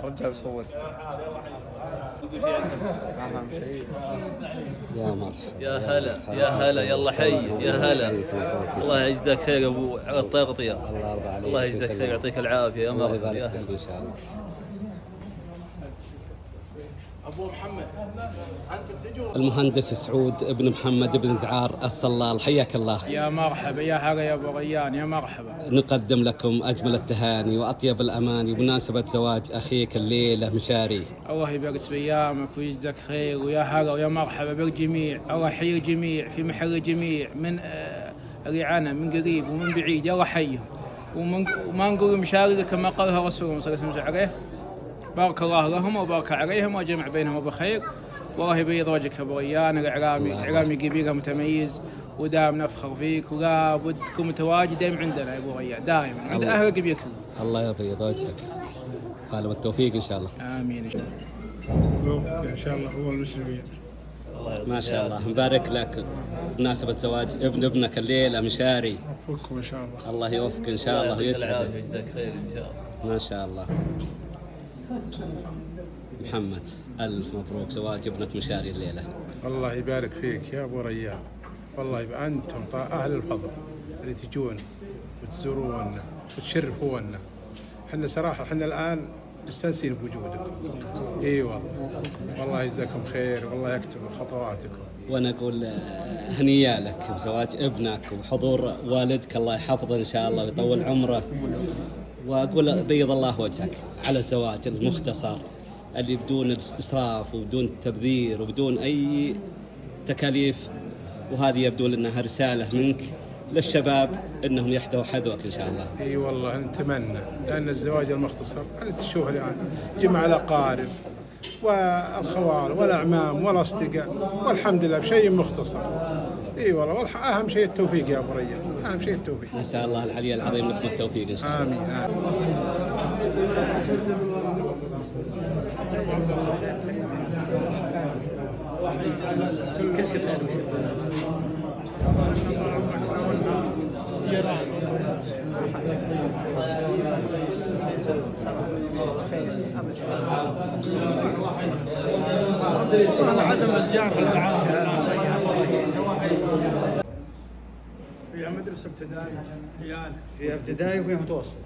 رجع بصور. أهم شيء. يا مرحبا. يا هلا يا هلا، يلا حي يا هلا. الله يجزاك خير ابو على التغطية. الله يرضى عليك. الله يجزاك خير، يعطيك العافية يا مرحبا. يا هلا ان شاء الله. ابو محمد انت بتجوا. المهندس سعود ابن محمد بن ذعار الصلال، حياك الله. يا مرحبا يا هلا يا ابو ريان، يا مرحبا. نقدم لكم اجمل التهاني واطيب الاماني بمناسبه زواج اخيك الليله مشاري. الله يبارك بايامك ويجزاك خير، ويا هلا ويا مرحبا بالجميع. الله يحيي الجميع في محل الجميع من ريعانه من قريب ومن بعيد، يلا حيهم. وما نقول مشاري كما قالها رسول صلى الله عليه. بارك الله لهم وبارك عليهم وجمع بينهم بخير. والله يبيض وجهك ابو ريان. الاعلامي قبيله متميز ودائما نفخر فيك، ولا بد تكون متواجد دائما عندنا يا ابو ريان، دائما عند اهل قبيلك. الله يبيض وجهك. قال بالتوفيق ان شاء الله. امين ان شاء الله. يوفقك ان شاء الله هو المسلمين. ما شاء الله. مبارك لك بمناسبه زواج ابنك الليله مشاري. يوفقكم ان شاء الله. الله يوفقك ان شاء الله ويسعدك. يجزاك خير ان شاء الله. ما شاء الله. محمد ألف مبروك زواج ابنك مشاري الليلة. الله يبارك فيك يا أبو ريان. والله يبقى أنتم أهل الفضل اللي تجون وتزورونا وتشرفونا. احنا صراحة احنا الآن مستانسين بوجودكم. اي والله يجزاكم خير والله يكتب خطواتكم. وانا اقول هنيا لك بزواج ابنك وبحضور والدك، الله يحفظه ان شاء الله ويطول عمره. واقول بيض الله وجهك على الزواج المختصر اللي بدون اسراف وبدون تبذير وبدون اي تكاليف. وهذه يبدو لانها رساله منك للشباب انهم يحذوا حذوك ان شاء الله. اي والله نتمنى، لان الزواج المختصر اللي تشوفه الان جمع الاقارب والخوال والاعمام والاصدقاء، والحمد لله بشيء مختصر. اي والله اهم شيء التوفيق يا ابو ريان، اهم شيء التوفيق. ان شاء الله العلي العظيم لكم التوفيق ان شاء الله. امين آمين. كل شيء عدم الزيارة للعالم في مدرسة ابتدائية ريال، في ابتدائي وفي متوسط.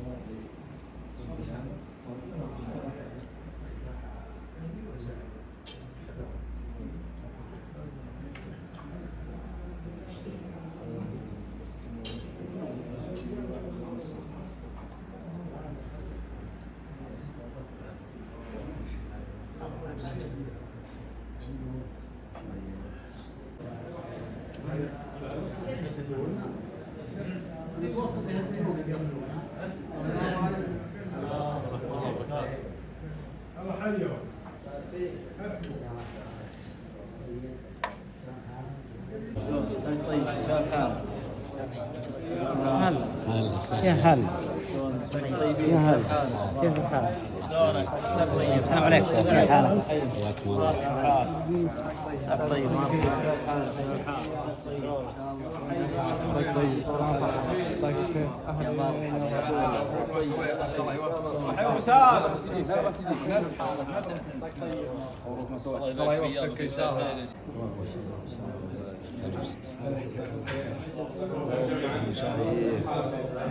يا هلا يا هلا، كيف الحال؟ السلام عليكم، كيف حالك؟ حياكم الله. طيب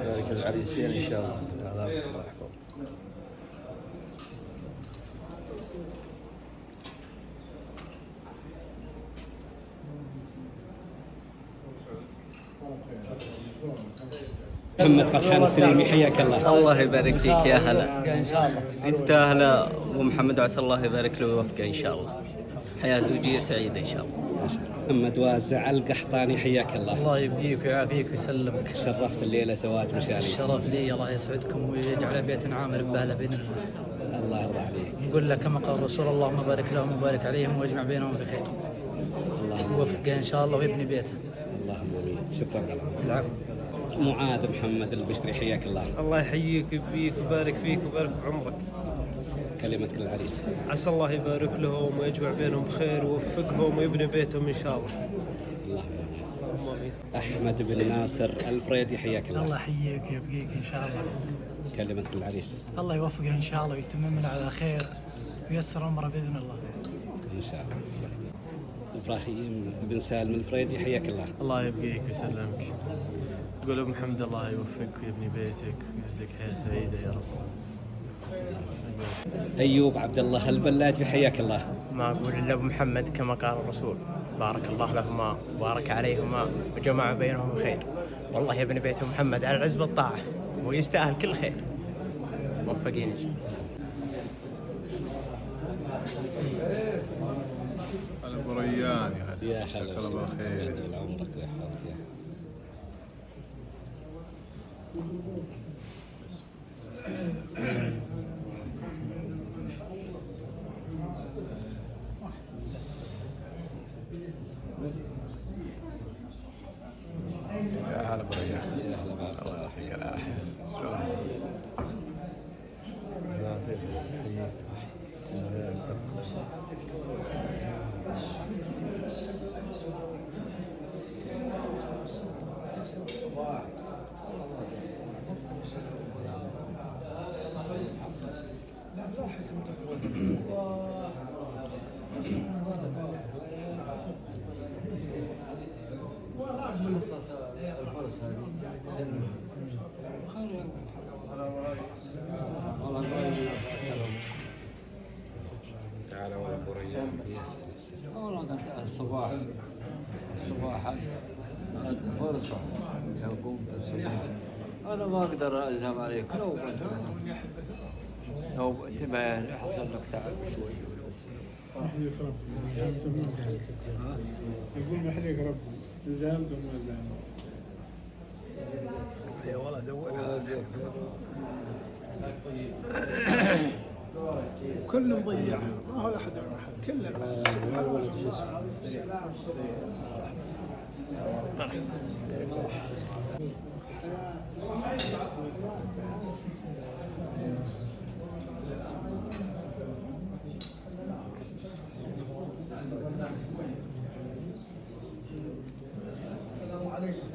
بارك العريسين ان شاء الله. الله يحفظك. محمد فرحان السليمي، حياك الله. الله يبارك فيك يا هلا. ان شاء الله يستاهل ابو محمد، وعسى الله يبارك له ويوفقه ان شاء الله. حياه زوجيه سعيده ان شاء الله. محمد وازع القحطاني، حياك الله. الله يبقيك ويعافيك ويسلمك. شرفت الليله زواج مشاري. الشرف لي، الله يسعدكم ويجعل بيتنا عامر بباله باذن الله. الله يرضى عليك. نقول لك كما قال رسول الله: اللهم بارك لهم وبارك عليهم واجمع بينهم بخير. الله يوفقه ان شاء الله ويبني بيته. اللهم امين. شكرا لك. العفو. معاذ محمد البشري، حياك الله. الله يحييك ويبيك ويبارك فيك ويبارك بعمرك. كلمتك للعريس. عسى الله يبارك لهم ويجمع بينهم بخير ويوفقهم ويبني بيتهم ان شاء الله. اللهم امين. أحمد بن ناصر الفريدي، حياك الله. الله يحييك ويبقيك ان شاء الله. كلمة العريس. الله يوفقه ان شاء الله ويتمم له على خير وييسر امره باذن الله. إن شاء الله. إبراهيم بن سالم الفريدي، حياك الله. الله يبقيك ويسلمك. قول ابو محمد الله يوفقك ويبني بيتك ويرزقك حياة سعيدة يا رب. أيوب عبد الله البلاجي، حياك الله. ما أقول إلا أبو محمد كما قال الرسول، بارك الله لهما وبارك عليهما وجمع بينهم خير. والله يا ابن بيت محمد على العز بالطاعة ويستاهل كل خير. موفقين. ابو ريان يا هلا الله بالخير. طول عمرك يا حبيبي. يا هلا ابو ريان. يا هلا بارك الله فيك. تعال ولا ابو ريان. الصباح فرصة لو قمت الصباح. أنا ما أقدر ألزم عليك لو انتبه يحصل لك تعب شوي. يقول محرق ربي الزامت وما زامت. يا ولد كل مضيع ما هو احد كله السلام عليكم.